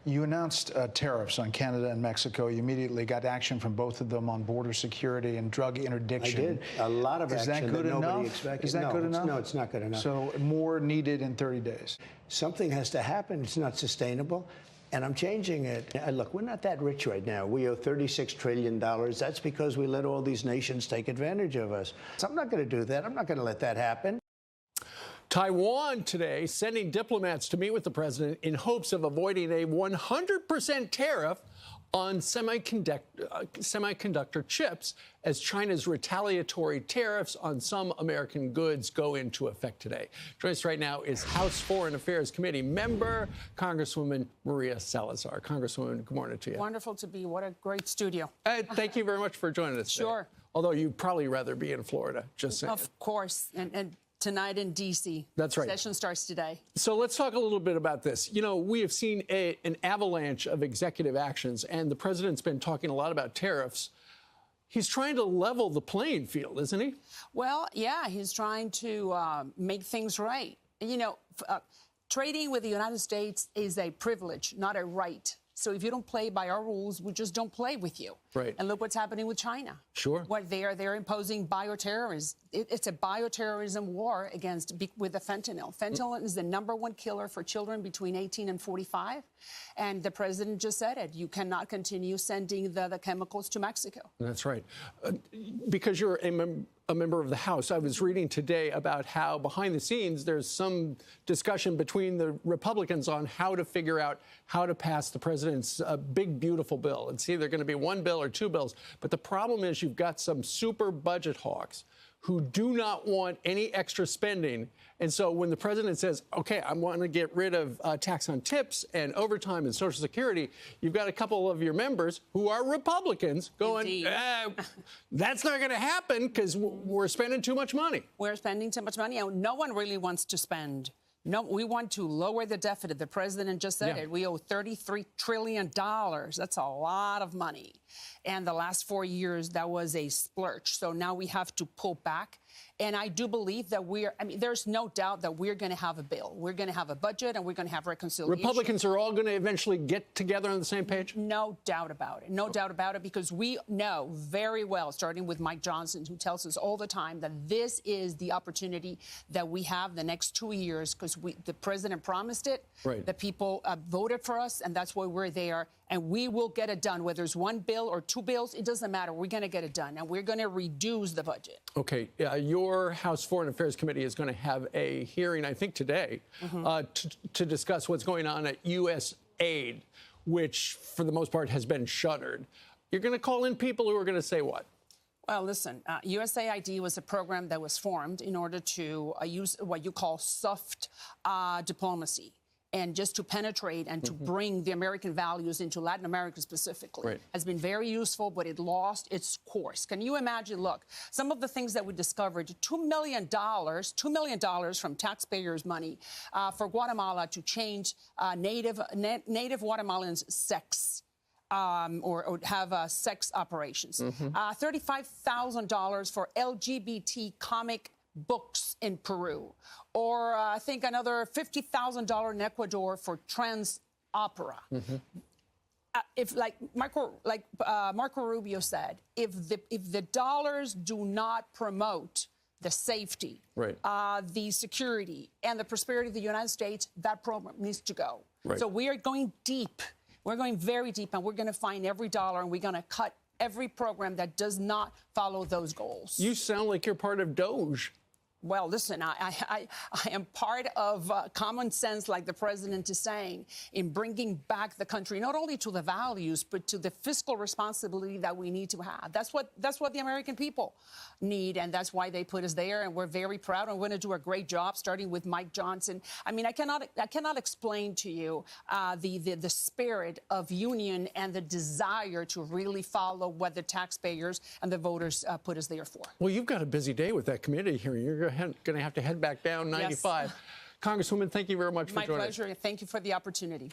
You announced tariffs on Canada and Mexico. You immediately got action from both of them on border security and drug interdiction. I did. A lot of action that nobody enough? expected. Is that good enough? No, it's not good enough. So more needed in 30 days. Something has to happen. It's not sustainable. And I'm changing it. Look, we're not that rich right now. We owe $36 trillion. That's because we let all these nations take advantage of us. So I'm not going to do that. I'm not going to let that happen. Taiwan today sending diplomats to meet with the president in hopes of avoiding a 100% tariff on semiconductor chips as China's retaliatory tariffs on some American goods go into effect today. Joining us right now is House Foreign Affairs Committee member, Congresswoman María Salazar. Congresswoman, good morning to you. Wonderful to be. What a great studio. Thank you very much for joining us today. Sure. Although you'd probably rather be in Florida, just saying. Of course. And tonight in D.C. That's right. Session starts today. So let's talk a little bit about this. You know, we have seen an avalanche of executive actions, and the president's been talking a lot about tariffs. He's trying to level the playing field, isn't he? Well, yeah, he's trying to make things right. You know, trading with the United States is a privilege, not a right. So if you don't play by our rules, we just don't play with you. Right. And look what's happening with China. Sure. What they're imposing bioterrorism. It's a bioterrorism war with the fentanyl. Fentanyl is the #1 killer for children between 18 and 45. And the president just said it. You cannot continue sending the chemicals to Mexico. That's right. Because you're a member of the House, I was reading today about how behind the scenes there's some discussion between the Republicans on how to figure out how to pass the president's big, beautiful bill. It's either going to be one bill or two bills. But the problem is you've got some super budget hawks who do not want any extra spending. And so when the president says, OK, I want to get rid of tax on tips and overtime and Social Security, you've got a couple of your members who are Republicans going, that's not going to happen because we're spending too much money. We're spending too much money. And no one really wants to spend. No, we want to lower the deficit. The president just said it. We owe $33 trillion. That's a lot of money. And the last 4 years, that was a splurge. So now we have to pull back. And I do believe that there's no doubt that we're going to have a bill. We're going to have a budget and we're going to have reconciliation. Republicans are all going to eventually get together on the same page? No doubt about it. No doubt about it, because we know very well, starting with Mike Johnson, who tells us all the time that this is the opportunity that we have the next 2 years, because the president promised it. Right. The people voted for us, and that's why we're there. And we will get it done. Whether it's one bill or two bills, it doesn't matter. We're going to get it done, and we're going to reduce the budget. OK. Your House Foreign Affairs Committee is going to have a hearing, I think, today to discuss what's going on at U.S. aid, which, for the most part, has been shuttered. You're going to call in people who are going to say what? Well, listen, USAID was a program that was formed in order to use what you call soft diplomacy. And just to penetrate and to bring the American values into Latin America specifically has been very useful, but it lost its course. Can you imagine? Look, some of the things that we discovered, $2 million from taxpayers' money for Guatemala to change native Guatemalans' sex. Or have sex operations. $35,000 for LGBT comic books in Peru, or I think another $50,000 in Ecuador for trans opera. If, like Marco Rubio said, if the dollars do not promote the safety, the security, and the prosperity of the United States, that program needs to go. So we are going deep. We're going very deep, and we're going to find every dollar, and we're going to cut every program that does not follow those goals. You sound like you're part of Doge. Well, listen, I am part of common sense, like the president is saying, in bringing back the country, not only to the values, but to the fiscal responsibility that we need to have. That's what the American people need, and that's why they put us there, and we're very proud, and we're going to do a great job, starting with Mike Johnson. I mean, I cannot explain to you the spirit of union and the desire to really follow what the taxpayers and the voters put us there for. Well, you've got a busy day with that committee hearing. You're going to have to head back down 95. Yes. Congresswoman, thank you very much for joining us. My pleasure. Thank you for the opportunity.